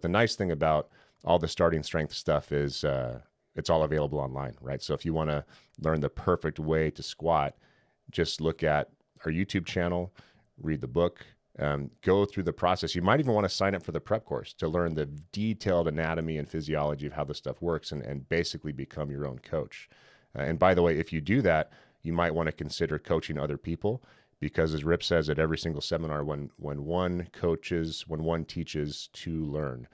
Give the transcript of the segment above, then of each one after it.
The nice thing about all the starting strength stuff is it's all available online, right? So if you want to learn the perfect way to squat, just look at our YouTube channel, read the book, go through the process. You might even want to sign up for the prep course to learn the detailed anatomy and physiology of how this stuff works and basically become your own coach. And by the way, if you do that, you might want to consider coaching other people because, as Rip says at every single seminar, when one coaches, when one teaches, two learn.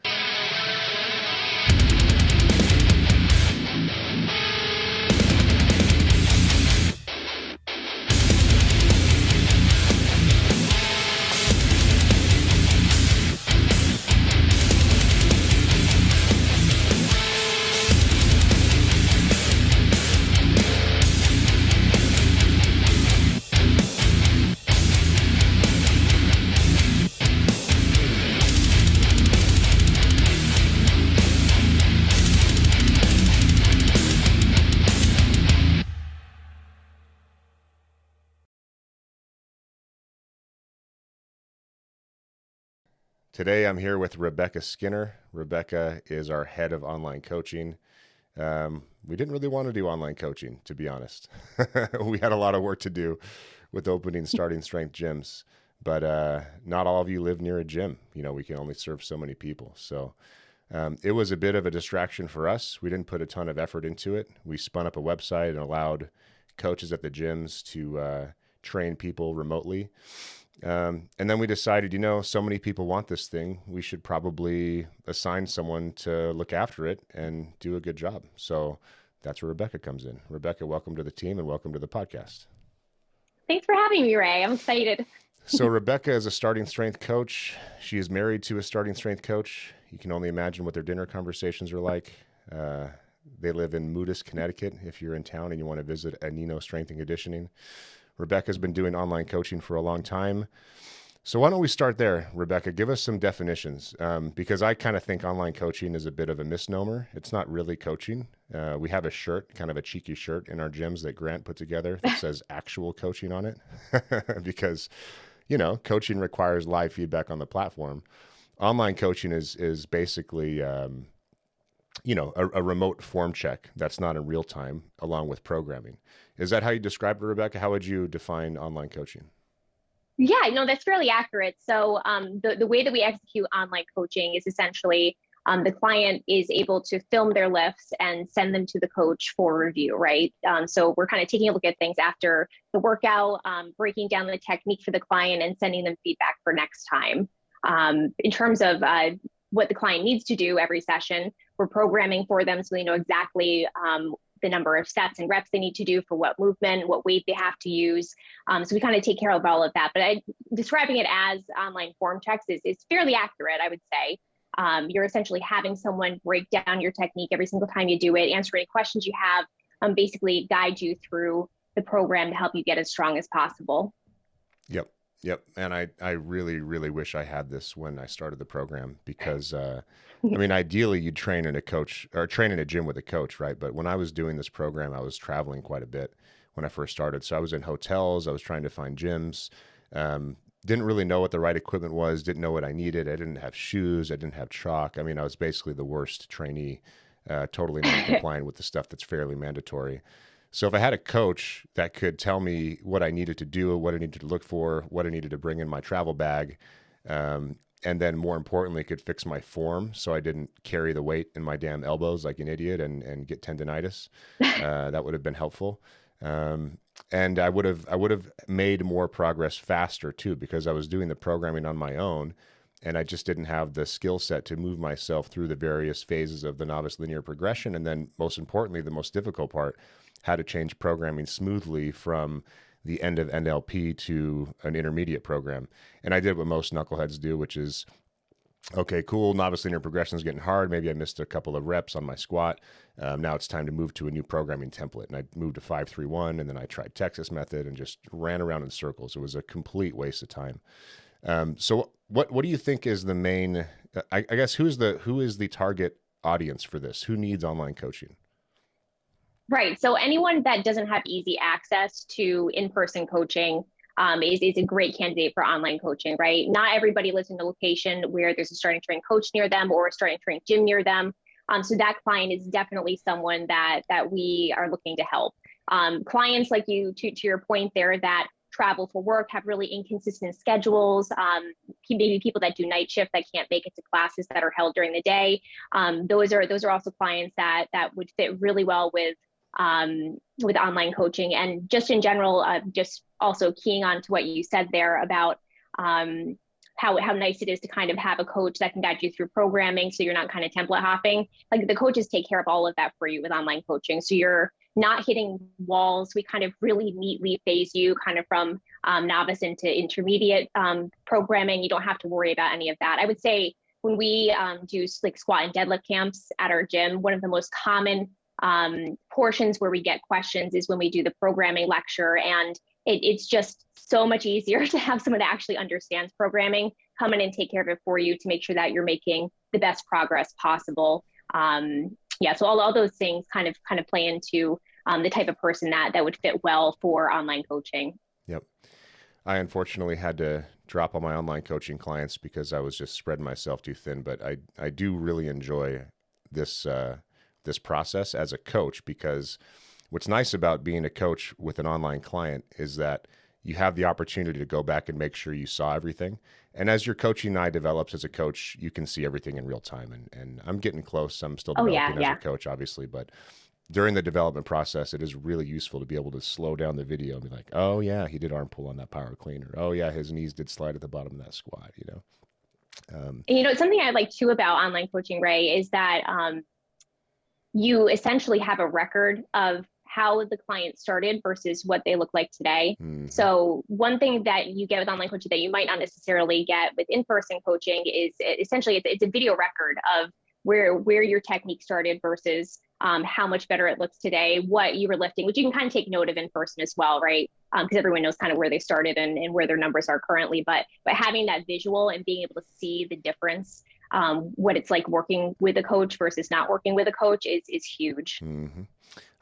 Today, I'm here with Rebecca Skinner. Rebecca is our head of online coaching. We didn't really want to do online coaching, to be honest. We had a lot of work to do with opening starting strength gyms, but not all of you live near a gym. You know, we can only serve so many people. So it was a bit of a distraction for us. We didn't put a ton of effort into it. We spun up a website and allowed coaches at the gyms to train people remotely. And then we decided, you know, so many people want this thing, we should probably assign someone to look after it and do a good job. So that's where Rebecca comes in. Rebecca, welcome to the team and welcome to the podcast. Thanks for having me, Ray. I'm excited. So Rebecca is a starting strength coach. She is married to a starting strength coach. You can only imagine what their dinner conversations are like. They live in Moodus, Connecticut. If you're in town and you want to visit a Nino Strength and Conditioning, Rebecca's been doing online coaching for a long time. So why don't we start there, Rebecca? Give us some definitions, because I kind of think online coaching is a bit of a misnomer. It's not really coaching. We have a shirt, kind of a cheeky shirt in our gyms that Grant put together that says actual coaching on it, because, you know, coaching requires live feedback on the platform. Online coaching is basically, you know, a remote form check that's not in real time, along with programming. Is that how you describe it, Rebecca? How would you define online coaching? Yeah, no, that's fairly accurate. So the way that we execute online coaching is essentially the client is able to film their lifts and send them to the coach for review, right? So we're kind of taking a look at things after the workout, breaking down the technique for the client and sending them feedback for next time. In terms of what the client needs to do every session, we're programming for them so they know exactly the number of sets and reps they need to do for what movement, what weight they have to use. So we kind of take care of all of that. But describing it as online form checks is fairly accurate, I would say. You're essentially having someone break down your technique every single time you do it, answer any questions you have, basically guide you through the program to help you get as strong as possible. Yep. Yep. And I really, really wish I had this when I started the program because, I mean, ideally you'd train in a coach or train in a gym with a coach, right? But when I was doing this program, I was traveling quite a bit when I first started. So I was in hotels, I was trying to find gyms, didn't really know what the right equipment was, didn't know what I needed. I didn't have shoes, I didn't have chalk. I mean, I was basically the worst trainee, totally non-compliant with the stuff that's fairly mandatory. So if I had a coach that could tell me what I needed to do, what I needed to look for, what I needed to bring in my travel bag, and then more importantly, could fix my form so I didn't carry the weight in my damn elbows like an idiot and get tendonitis, that would have been helpful. And I would have made more progress faster too, because I was doing the programming on my own and I just didn't have the skill set to move myself through the various phases of the novice linear progression. And then most importantly, the most difficult part, how to change programming smoothly from the end of NLP to an intermediate program. And I did what most knuckleheads do, which is, okay, cool, novice linear progression is getting hard. Maybe I missed a couple of reps on my squat. Now it's time to move to a new programming template. And I moved to 5-3-1, and then I tried Texas method and just ran around in circles. It was a complete waste of time. So what do you think is the main, I guess, who is the target audience for this? Who needs online coaching? Right. So anyone that doesn't have easy access to in-person coaching, is a great candidate for online coaching, right? Not everybody lives in a location where there's a starting strength coach near them or a starting strength gym near them. So that client is definitely someone that we are looking to help. Clients like you, to your point there, that travel for work, have really inconsistent schedules, maybe people that do night shift that can't make it to classes that are held during the day. Those are also clients that would fit really well with online coaching. And just in general, just also keying on to what you said there about how nice it is to kind of have a coach that can guide you through programming, so you're not kind of template hopping. Like, the coaches take care of all of that for you with online coaching, so you're not hitting walls. We kind of really neatly phase you kind of from novice into intermediate programming. You don't have to worry about any of that. I would say when we do like squat and deadlift camps at our gym, one of the most common portions where we get questions is when we do the programming lecture. And it's just so much easier to have someone that actually understands programming come in and take care of it for you to make sure that you're making the best progress possible. So all those things kind of play into the type of person that would fit well for online coaching. Yep. I unfortunately had to drop all my online coaching clients because I was just spreading myself too thin. But I do really enjoy this this process as a coach, because what's nice about being a coach with an online client is that you have the opportunity to go back and make sure you saw everything. And as your coaching eye develops as a coach, you can see everything in real time. And I'm getting close. I'm still developing as a coach, obviously, but during the development process, it is really useful to be able to slow down the video and be like, oh yeah, he did arm pull on that power cleaner. Oh yeah, his knees did slide at the bottom of that squat, And something I like too about online coaching, Ray, is that you essentially have a record of how the client started versus what they look like today. Mm-hmm. So one thing that you get with online coaching that you might not necessarily get with in-person coaching is essentially it's a video record of where your technique started versus how much better it looks today, what you were lifting, which you can kind of take note of in person as well, right? Because everyone knows kind of where they started and where their numbers are currently. But having that visual and being able to see the difference, what it's like working with a coach versus not working with a coach is huge. Mm-hmm.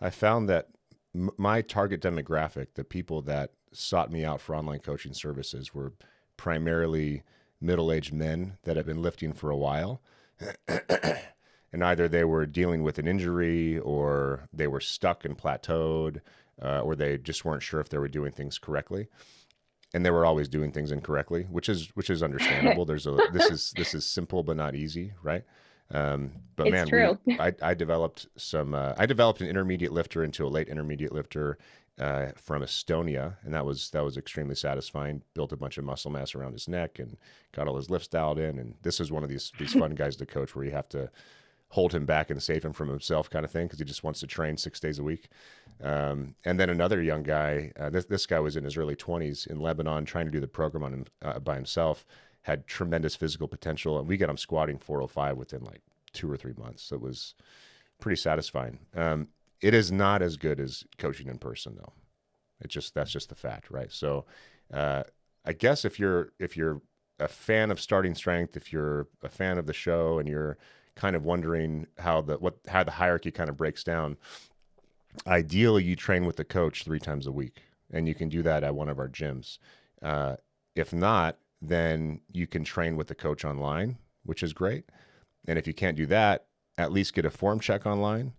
I found that my target demographic, the people that sought me out for online coaching services, were primarily middle-aged men that have been lifting for a while. And either they were dealing with an injury, or they were stuck and plateaued, or they just weren't sure if they were doing things correctly. And they were always doing things incorrectly, which is understandable. This is simple but not easy, right? But it's man, true. I developed an intermediate lifter into a late intermediate lifter from Estonia, and that was extremely satisfying. Built a bunch of muscle mass around his neck and got all his lifts dialed in. And this is one of these fun guys to coach, where you have to hold him back and save him from himself, kind of thing, because he just wants to train 6 days a week. And then another young guy, this guy was in his early 20s in Lebanon, trying to do the program on him by himself. Had tremendous physical potential, and we got him squatting 405 within like 2 or 3 months. So it was pretty satisfying. It is not as good as coaching in person, though. That's just the fact, right? So I guess if you're a fan of Starting Strength, if you're a fan of the show, and you're kind of wondering how the hierarchy kind of breaks down, ideally you train with the coach 3 times a week, and you can do that at one of our gyms. If not, then you can train with the coach online, which is great. And if you can't do that, at least get a form check online.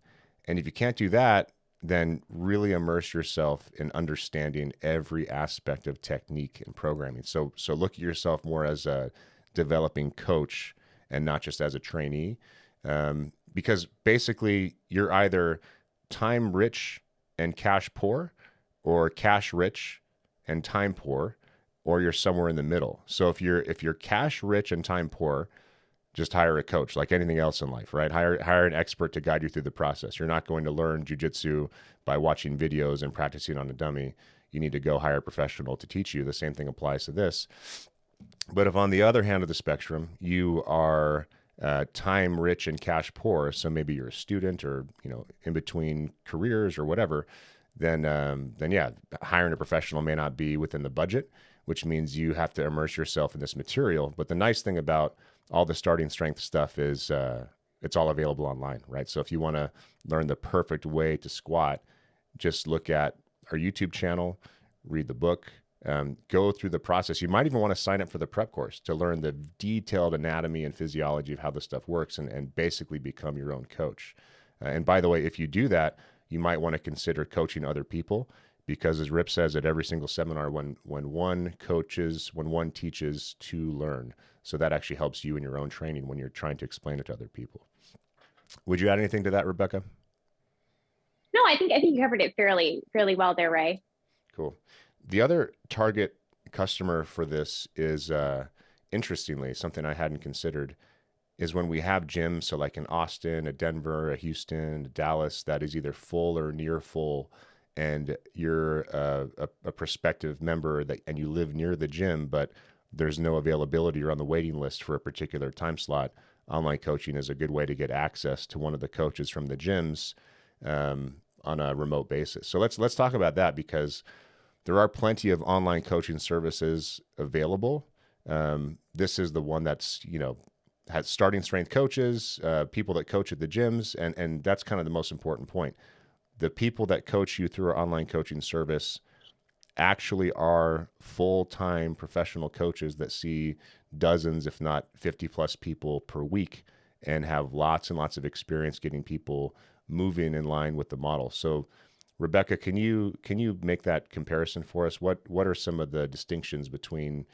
And if you can't do that, then really immerse yourself in understanding every aspect of technique and programming. So look at yourself more as a developing coach and not just as a trainee. Because basically you're either time rich and cash poor, or cash rich and time poor, or you're somewhere in the middle. So if you're cash rich and time poor, just hire a coach, like anything else in life, right? Hire an expert to guide you through the process. You're not going to learn jiu-jitsu by watching videos and practicing on a dummy. You need to go hire a professional to teach you. The same thing applies to this. But if on the other hand of the spectrum, you are time rich and cash poor, so maybe you're a student, or in between careers or whatever, then yeah, hiring a professional may not be within the budget, which means you have to immerse yourself in this material. But the nice thing about all the Starting Strength stuff is it's all available online, right? So if you want to learn the perfect way to squat, just look at our YouTube channel, read the book, Go through the process. You might even want to sign up for the prep course to learn the detailed anatomy and physiology of how this stuff works, and basically become your own coach. And by the way, if you do that, you might want to consider coaching other people, because as Rip says at every single seminar, when one coaches, when one teaches, two learn. So that actually helps you in your own training when you're trying to explain it to other people. Would you add anything to that, Rebecca? No, I think you covered it fairly well there, Ray. Cool. The other target customer for this is, interestingly, something I hadn't considered, is when we have gyms, so like in Austin, a Denver, a Houston, a Dallas, that is either full or near full, and you're a prospective member that, and you live near the gym, but there's no availability, you're on the waiting list for a particular time slot. Online coaching is a good way to get access to one of the coaches from the gyms, on a remote basis. So let's talk about that, because there are plenty of online coaching services available. This is the one that's, has starting strength coaches, people that coach at the gyms, and that's kind of the most important point. The people that coach you through our online coaching service actually are full-time professional coaches that see dozens, if not 50 plus people per week, and have lots and lots of experience getting people moving in line with the model. So Rebecca, can you make that comparison for us? What are some of the distinctions between,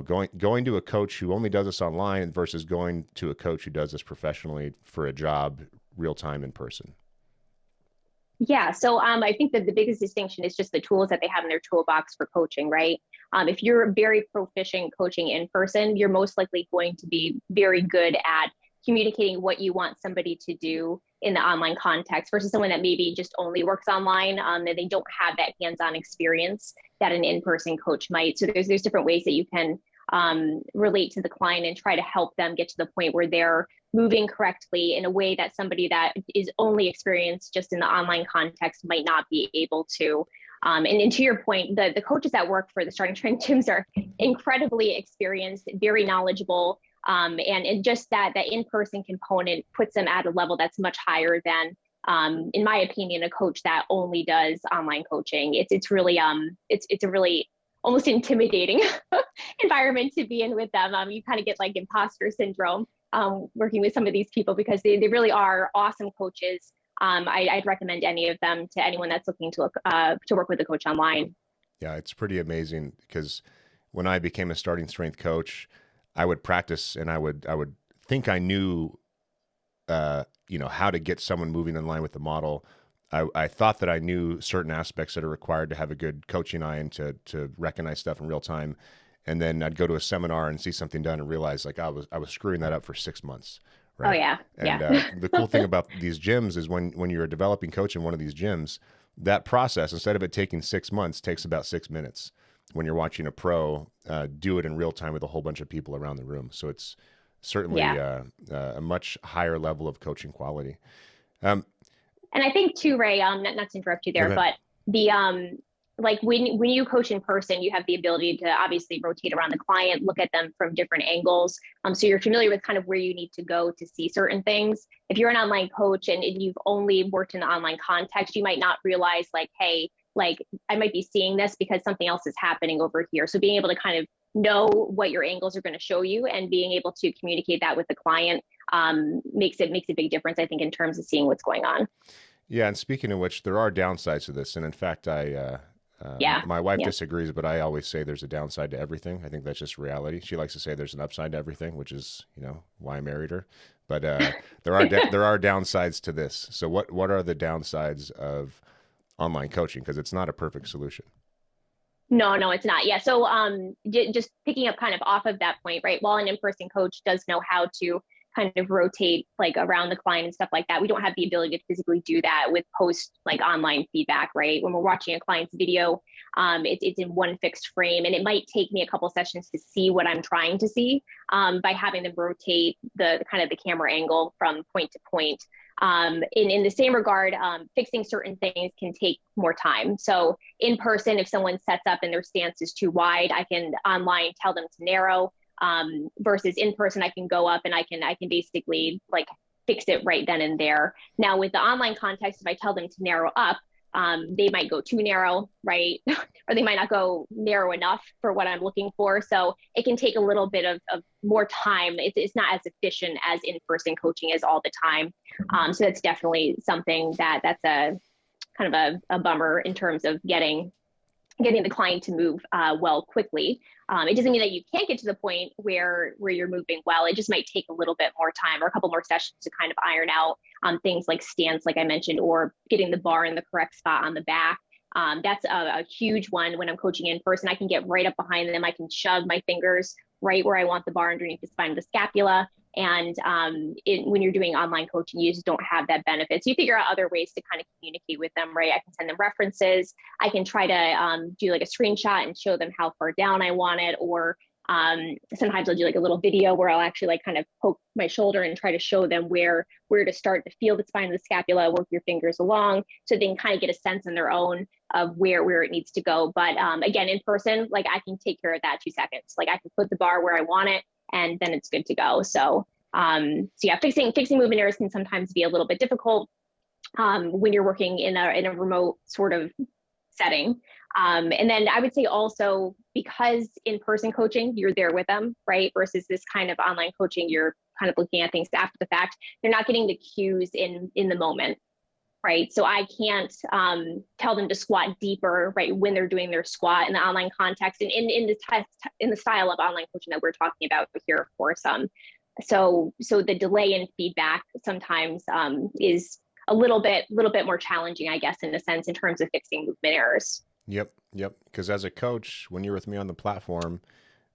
going to a coach who only does this online versus going to a coach who does this professionally for a job, real time in person? Yeah, so I think that the biggest distinction is just the tools that they have in their toolbox for coaching, right? If you're very proficient coaching in person, you're most likely going to be very good at communicating what you want somebody to do in the online context versus someone that maybe just only works online, and they don't have that hands-on experience that an in-person coach might. So there's different ways that you can relate to the client and try to help them get to the point where they're moving correctly in a way that somebody that is only experienced just in the online context might not be able to. And to your point, the coaches that work for the starting strength gyms are incredibly experienced, very knowledgeable, and just that in-person component puts them at a level that's much higher than, in my opinion, a coach that only does online coaching. It's really it's a really almost intimidating environment to be in with them. You kind of get like imposter syndrome working with some of these people, because they really are awesome coaches. I'd recommend any of them to anyone that's looking to work with a coach online. Yeah, it's pretty amazing, because when I became a starting strength coach, I would practice, and I would think I knew, how to get someone moving in line with the model. I thought that I knew certain aspects that are required to have a good coaching eye and to recognize stuff in real time. And then I'd go to a seminar and see something done and realize like I was screwing that up for 6 months. Oh Right. yeah, And yeah. the cool thing about these gyms is when you're a developing coach in one of these gyms, that process, instead of it taking 6 months, takes about 6 minutes. When you're watching a pro do it in real time with a whole bunch of people around the room. So it's certainly Yeah. a much higher level of coaching quality. Um, And I think too, Ray, not to interrupt you Go there, ahead. but the like when you coach in person, you have the ability to obviously rotate around the client, look at them from different angles. So you're familiar with kind of where you need to go to see certain things. If you're an online coach and you've only worked in the online context, you might not realize like, hey, like I might be seeing this because something else is happening over here. So being able to kind of know what your angles are going to show you and being able to communicate that with the client makes a big difference, I think, in terms of seeing what's going on. Yeah, and speaking of which, there are downsides to this, and in fact, Yeah, my wife yeah. disagrees, but I always say there's a downside to everything. I think that's just reality. She likes to say there's an upside to everything, which is why I married her. But there are downsides to this. So what are the downsides of online coaching? Because it's not a perfect solution. No, no, it's not. Yeah. So just picking up kind of off of that point, right? While an in-person coach does know how to kind of rotate like around the client and stuff like that, we don't have the ability to physically do that with post like online feedback, right? When we're watching a client's video, it's in one fixed frame, and it might take me a couple sessions to see what I'm trying to see by having them rotate the kind of the camera angle from point to point. In the same regard, fixing certain things can take more time. So in person, if someone sets up and their stance is too wide, I can online tell them to narrow. Versus in person, I can go up and I can basically like fix it right then and there. Now with the online context, if I tell them to narrow up, They might go too narrow, right? Or they might not go narrow enough for what I'm looking for. So it can take a little bit of more time. It's not as efficient as in-person coaching is all the time. So that's definitely something that's a kind of a bummer in terms of getting the client to move well quickly. It doesn't mean that you can't get to the point where you're moving well. It just might take a little bit more time or a couple more sessions to kind of iron out things like stance, like I mentioned, or getting the bar in the correct spot on the back. That's a huge one when I'm coaching in person. I can get right up behind them. I can shove my fingers right where I want the bar underneath the spine of the scapula. And when you're doing online coaching, you just don't have that benefit. So you figure out other ways to kind of communicate with them, right? I can send them references. I can try to do like a screenshot and show them how far down I want it. Or sometimes I'll do like a little video where I'll actually like kind of poke my shoulder and try to show them where to start to feel the spine of the scapula, work your fingers along so they can kind of get a sense on their own of where it needs to go. But again, in person, like I can take care of that 2 seconds. Like I can put the bar where I want it and then it's good to go. So yeah, fixing movement errors can sometimes be a little bit difficult when you're working in a remote sort of setting. And then I would say also, because in-person coaching, you're there with them, right? Versus this kind of online coaching, you're kind of looking at things after the fact. They're not getting the cues in the moment, right? So I can't tell them to squat deeper, right, when they're doing their squat in the online context and in the style of online coaching that we're talking about here, of course. So the delay in feedback sometimes is a little bit more challenging, I guess, in a sense, in terms of fixing movement errors. Yep. Because as a coach, when you're with me on the platform,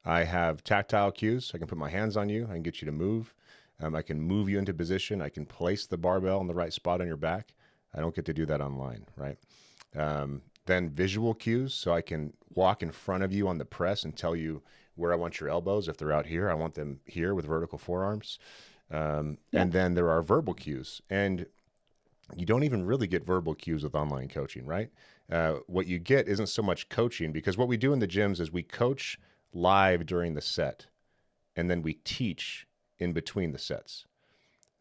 I have tactile cues. I can put my hands on you. I can get you to move. I can move you into position. I can place the barbell in the right spot on your back. I don't get to do that online, right? Then visual cues. So I can walk in front of you on the press and tell you where I want your elbows. If they're out here, I want them here with vertical forearms. And then there are verbal cues. And you don't even really get verbal cues with online coaching, right? What you get isn't so much coaching, because what we do in the gyms is we coach live during the set, and then we teach in between the sets.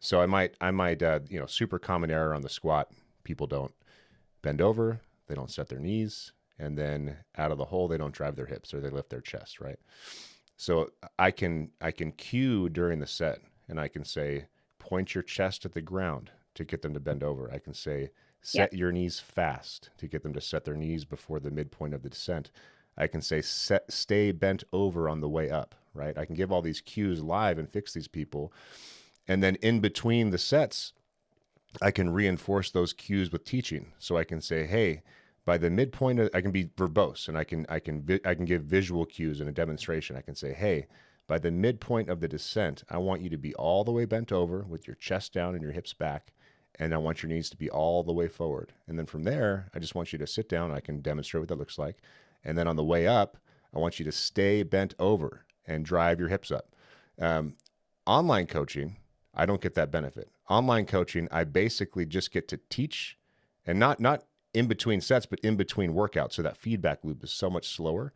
So I might, super common error on the squat. People don't bend over, they don't set their knees, and then out of the hole, they don't drive their hips or they lift their chest, right? So I can cue during the set, and I can say, point your chest at the ground to get them to bend over. I can say, set your knees fast to get them to set their knees before the midpoint of the descent. I can say, stay bent over on the way up, right? I can give all these cues live and fix these people. And then in between the sets, I can reinforce those cues with teaching. So I can say, hey, by the midpoint, I can be verbose, and I can give visual cues in a demonstration. I can say, hey, by the midpoint of the descent, I want you to be all the way bent over with your chest down and your hips back. And I want your knees to be all the way forward. And then from there, I just want you to sit down. I can demonstrate what that looks like. And then on the way up, I want you to stay bent over and drive your hips up. Online coaching, I don't get that benefit. Online coaching, I basically just get to teach, and not in between sets, but in between workouts. So that feedback loop is so much slower.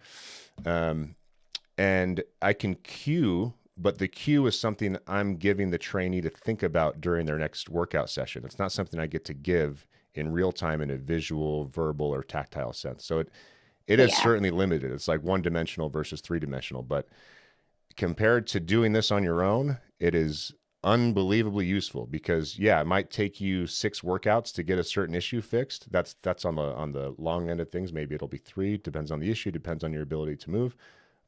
And I can cue, but the cue is something I'm giving the trainee to think about during their next workout session. It's not something I get to give in real time in a visual, verbal, or tactile sense. So it is certainly limited. It's like 1-dimensional versus 3-dimensional. But compared to doing this on your own, it is unbelievably useful, because it might take you 6 workouts to get a certain issue fixed. That's on the long end of things. Maybe it'll be 3, depends on the issue, depends on your ability to move.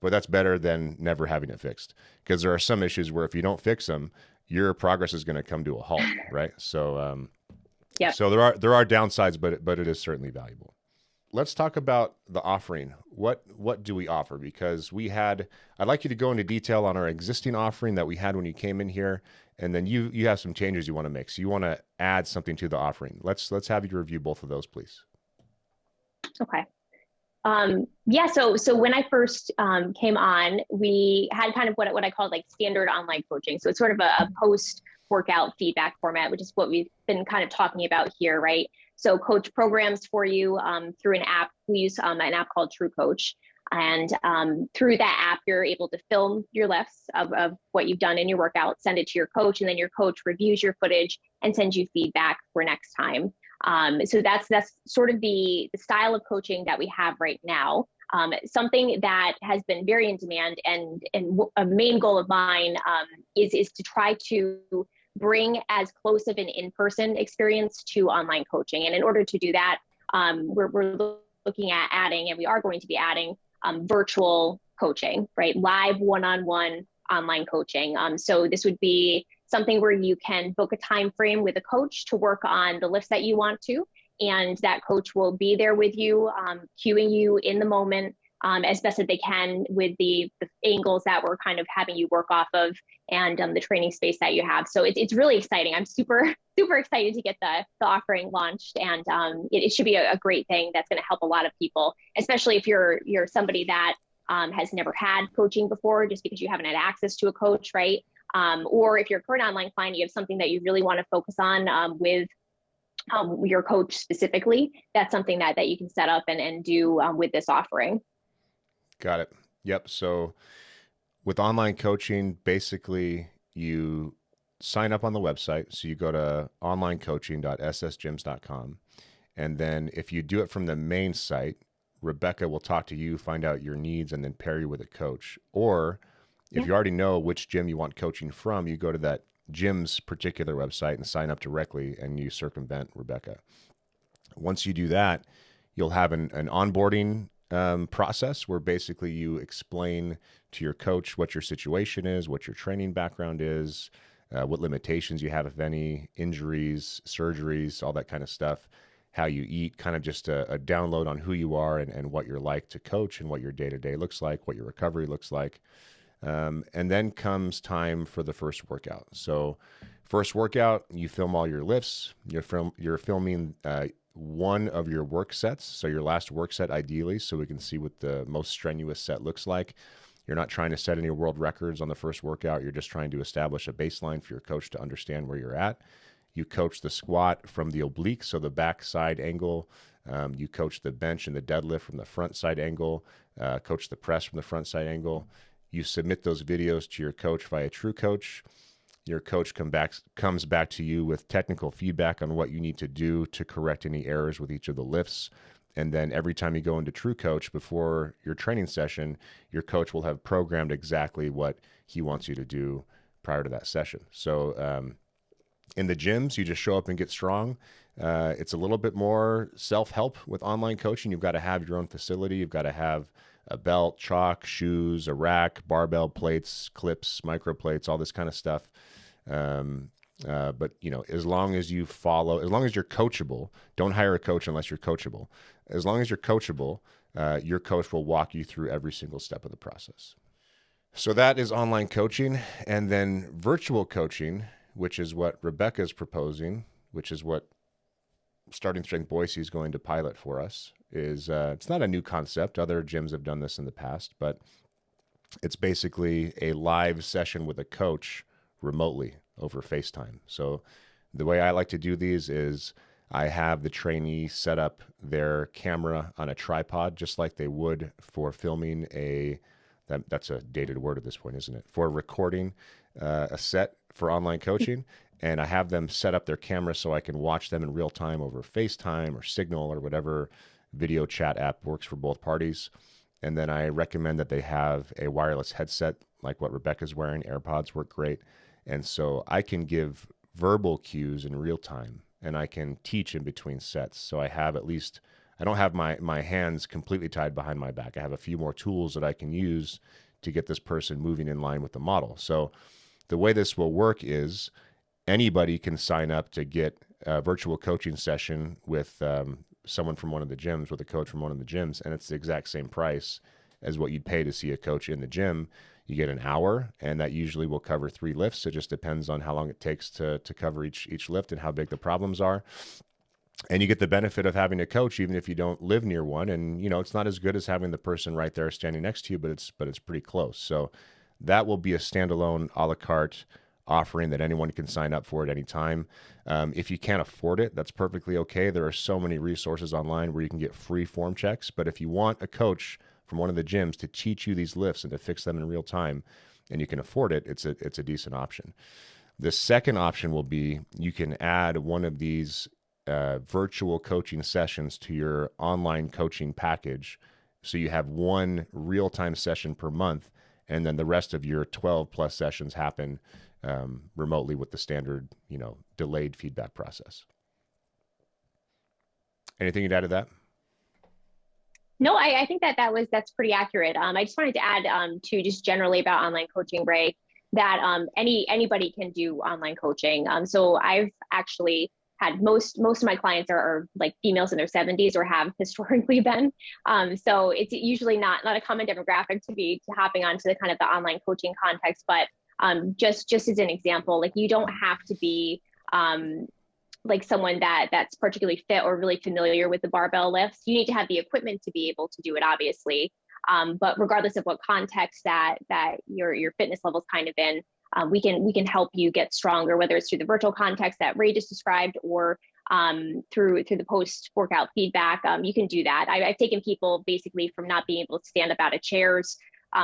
But that's better than never having it fixed, because there are some issues where if you don't fix them, your progress is going to come to a halt, right? So, so there are downsides, but it is certainly valuable. Let's talk about the offering. What do we offer? Because I'd like you to go into detail on our existing offering that we had when you came in here, and then you have some changes you want to make. So you want to add something to the offering. Let's have you review both of those, please. Okay. So when I first came on, we had kind of what I call like standard online coaching. So it's sort of a post-workout feedback format, which is what we've been kind of talking about here, right? So coach programs for you through an app. We use an app called True Coach. And through that app, you're able to film your lifts of what you've done in your workout, send it to your coach, and then your coach reviews your footage and sends you feedback for next time. So that's sort of the style of coaching that we have right now. Something that has been very in demand, and a main goal of mine is to try to bring as close of an in-person experience to online coaching. And in order to do that, we're looking at adding, and we are going to be adding virtual coaching, right? Live one-on-one online coaching. So this would be something where you can book a time frame with a coach to work on the lifts that you want to, and that coach will be there with you, cueing you in the moment as best as they can with the angles that we're kind of having you work off of, and the training space that you have. So it's really exciting. I'm super excited to get the offering launched, and it should be a great thing that's going to help a lot of people, especially if you're somebody that has never had coaching before, just because you haven't had access to a coach, right? Or if you're a current online client, you have something that you really want to focus on with your coach specifically. That's something that you can set up and do with this offering. Got it. Yep. So with online coaching, basically you sign up on the website. So you go to onlinecoaching.ssgyms.com. And then if you do it from the main site, Rebecca will talk to you, find out your needs, and then pair you with a coach. Or if you already know which gym you want coaching from, you go to that gym's particular website and sign up directly, and you circumvent Rebecca. Once you do that, you'll have an onboarding process where basically you explain to your coach what your situation is, what your training background is, what limitations you have, if any, injuries, surgeries, all that kind of stuff, how you eat, kind of just a download on who you are and what you're like to coach, and what your day-to-day looks like, what your recovery looks like. And then comes time for the first workout. So first workout, you film all your lifts. You're filming one of your work sets. So your last work set, ideally, so we can see what the most strenuous set looks like. You're not trying to set any world records on the first workout. You're just trying to establish a baseline for your coach to understand where you're at. You coach the squat from the oblique, so the back side angle. You coach the bench and the deadlift from the front side angle. Coach the press from the front side angle. You submit those videos to your coach via TrueCoach. Your coach comes back to you with technical feedback on what you need to do to correct any errors with each of the lifts. And then every time you go into TrueCoach before your training session, your coach will have programmed exactly what he wants you to do prior to that session. So in the gyms, you just show up and get strong. It's a little bit more self-help with online coaching. You've got to have your own facility. You've got to have a belt, chalk, shoes, a rack, barbell, plates, clips, micro plates, all this kind of stuff. But as long as you're coachable, don't hire a coach unless you're coachable. As long as you're coachable, your coach will walk you through every single step of the process. So that is online coaching. And then virtual coaching, which is what Rebecca is proposing, which is what Starting Strength Boise is going to pilot for us, is it's not a new concept. Other gyms have done this in the past, but it's basically a live session with a coach remotely over FaceTime. So the way I like to do these is I have the trainee set up their camera on a tripod, just like they would for filming that's a dated word at this point, isn't it? For recording a set for online coaching. And I have them set up their camera so I can watch them in real time over FaceTime or Signal or whatever video chat app works for both parties. And then I recommend that they have a wireless headset like what Rebecca's wearing. AirPods work great. And so I can give verbal cues in real time, and I can teach in between sets. So I don't have my hands completely tied behind my back. I have a few more tools that I can use to get this person moving in line with the model. So the way this will work is anybody can sign up to get a virtual coaching session with someone from one of the gyms, with a coach from one of the gyms, and it's the exact same price as what you'd pay to see a coach in the gym. You get an hour, and that usually will cover 3 lifts. It just depends on how long it takes to cover each lift and how big the problems are. And you get the benefit of having a coach, even if you don't live near one. And it's not as good as having the person right there standing next to you, but it's pretty close. So that will be a standalone a la carte offering that anyone can sign up for at any time. If you can't afford it, that's perfectly okay. There are so many resources online where you can get free form checks. But if you want a coach from one of the gyms to teach you these lifts and to fix them in real time, and you can afford it, it's a decent option. The second option will be you can add one of these virtual coaching sessions to your online coaching package. So you have one real time session per month, and then the rest of your 12 plus sessions happen remotely with the standard, delayed feedback process. Anything you'd add to that? No, I think that's pretty accurate. I just wanted to add to just generally about online coaching, Ray, that anybody can do online coaching. So I've actually had most of my clients are like females in their 70s or have historically been. So it's usually not a common demographic to be hopping onto the kind of the online coaching context. But just as an example, like you don't have to be like someone that's particularly fit or really familiar with the barbell lifts. You need to have the equipment to be able to do it, obviously. But regardless of what context that your fitness level is kind of in, we can help you get stronger, whether it's through the virtual context that Ray just described or through the post workout feedback. You can do that. I've taken people basically from not being able to stand up out of chairs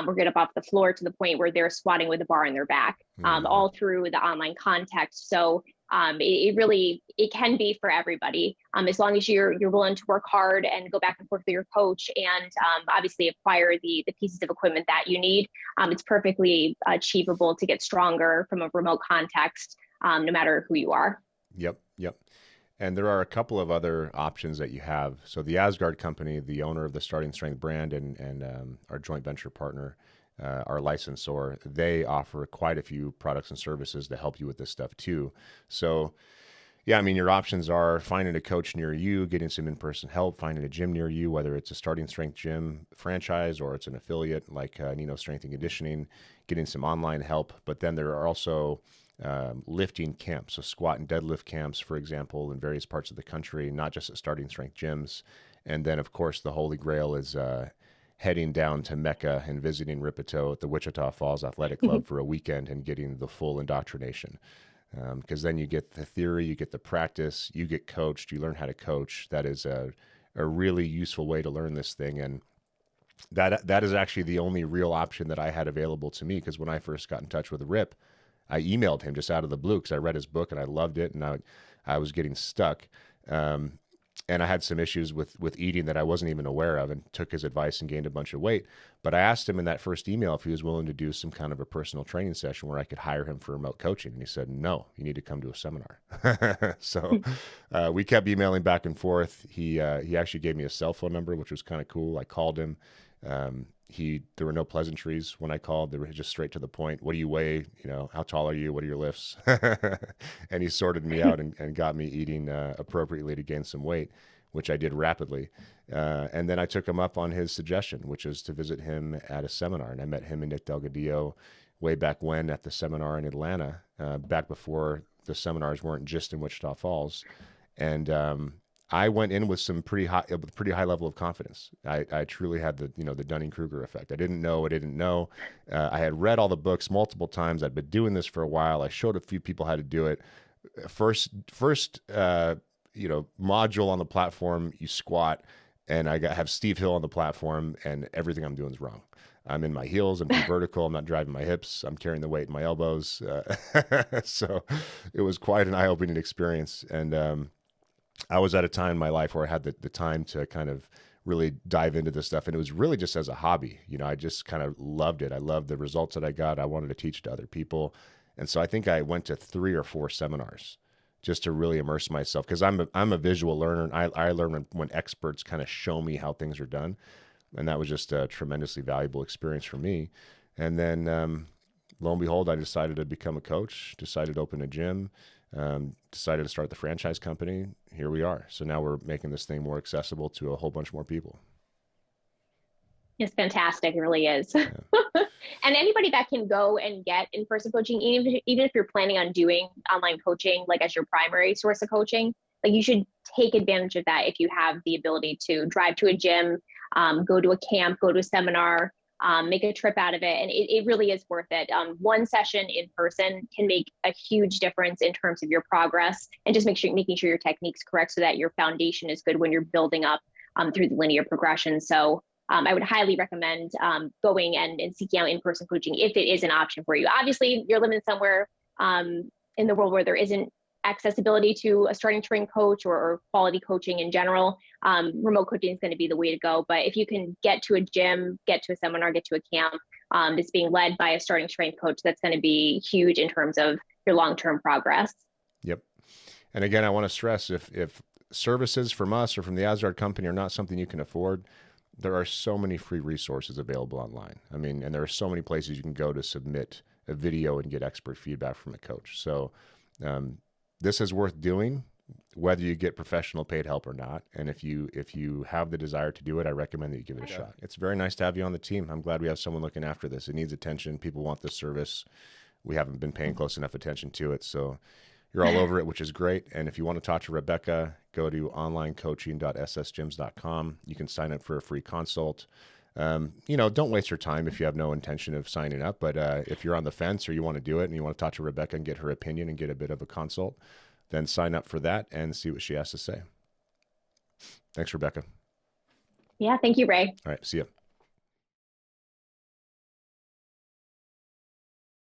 or get up off the floor to the point where they're squatting with a bar in their back, all through the online context. So it can be for everybody, as long as you're willing to work hard and go back and forth with your coach and obviously acquire the pieces of equipment that you need. It's perfectly achievable to get stronger from a remote context, no matter who you are. Yep. And there are a couple of other options that you have. So the Asgard company, the owner of the Starting Strength brand and our joint venture partner, our licensor, they offer quite a few products and services to help you with this stuff too. So yeah, I mean, your options are finding a coach near you, getting some in-person help, finding a gym near you, whether it's a Starting Strength gym franchise or it's an affiliate like Nino Strength and Conditioning, getting some online help. But then there are also lifting camps, so squat and deadlift camps, for example, in various parts of the country, not just at Starting Strength gyms. And then, of course, the Holy Grail is heading down to Mecca and visiting Ripito at the Wichita Falls Athletic Club for a weekend and getting the full indoctrination. Because then you get the theory, you get the practice, you get coached, you learn how to coach. That is a really useful way to learn this thing. And that is actually the only real option that I had available to me, because when I first got in touch with Rip, I emailed him just out of the blue because I read his book and I loved it, and I was getting stuck. And I had some issues with eating that I wasn't even aware of, and took his advice and gained a bunch of weight. But I asked him in that first email if he was willing to do some kind of a personal training session where I could hire him for remote coaching. And he said, no, you need to come to a seminar. So we kept emailing back and forth. He actually gave me a cell phone number, which was kind of cool. I called him. There were no pleasantries when I called. They were just straight to the point. What do you weigh? How tall are you? What are your lifts? And he sorted me out and got me eating appropriately to gain some weight, which I did rapidly. And then I took him up on his suggestion, which is to visit him at a seminar. And I met him and Nick Delgadillo way back when at the seminar in Atlanta, back before the seminars weren't just in Wichita Falls. And I went in with pretty high level of confidence. I truly had the Dunning-Kruger effect. I didn't know. I had read all the books multiple times. I'd been doing this for a while. I showed a few people how to do it. First module on the platform, you squat, and have Steve Hill on the platform, and everything I'm doing is wrong. I'm in my heels. I'm too vertical. I'm not driving my hips. I'm carrying the weight in my elbows. So it was quite an eye-opening experience. And I was at a time in my life where I had the time to kind of really dive into this stuff. And it was really just as a hobby. I just kind of loved it. I loved the results that I got. I wanted to teach to other people. And so I think I went to 3 or 4 seminars just to really immerse myself, because I'm a visual learner. And I learn when experts kind of show me how things are done. And that was just a tremendously valuable experience for me. And then lo and behold, I decided to become a coach, decided to open a gym, decided to start the franchise company. Here we are. So now we're making this thing more accessible to a whole bunch more people. It's fantastic. It really is. Yeah. And anybody that can go and get in-person coaching, even if you're planning on doing online coaching, like as your primary source of coaching, like you should take advantage of that if you have the ability to drive to a gym, go to a camp, go to a seminar, make a trip out of it. And it really is worth it. One session in person can make a huge difference in terms of your progress, and just making sure your technique's correct so that your foundation is good when you're building up through the linear progression. So I would highly recommend going and seeking out in-person coaching if it is an option for you. Obviously, you're living somewhere in the world where there isn't accessibility to a starting to train coach or quality coaching in general, remote coaching is going to be the way to go. But if you can get to a gym, get to a seminar, get to a camp that's being led by a starting strength coach, that's going to be huge in terms of your long-term progress. Yep. And again, I want to stress, if services from us or from the Azard company are not something you can afford, there are so many free resources available online. I mean, and there are so many places you can go to submit a video and get expert feedback from a coach. So this is worth doing, whether you get professional paid help or not. And if you have the desire to do it, I recommend that you give it a shot. It's very nice to have you on the team. I'm glad we have someone looking after this. It needs attention. People want this service. We haven't been paying close enough attention to it. So you're all over it, which is great. And if you want to talk to Rebecca, go to onlinecoaching.ssgyms.com. You can sign up for a free consult. Don't waste your time if you have no intention of signing up. But if you're on the fence or you want to do it and you want to talk to Rebecca and get her opinion and get a bit of a consult, then sign up for that and see what she has to say. Thanks, Rebecca. Yeah, thank you, Ray. All right, see you.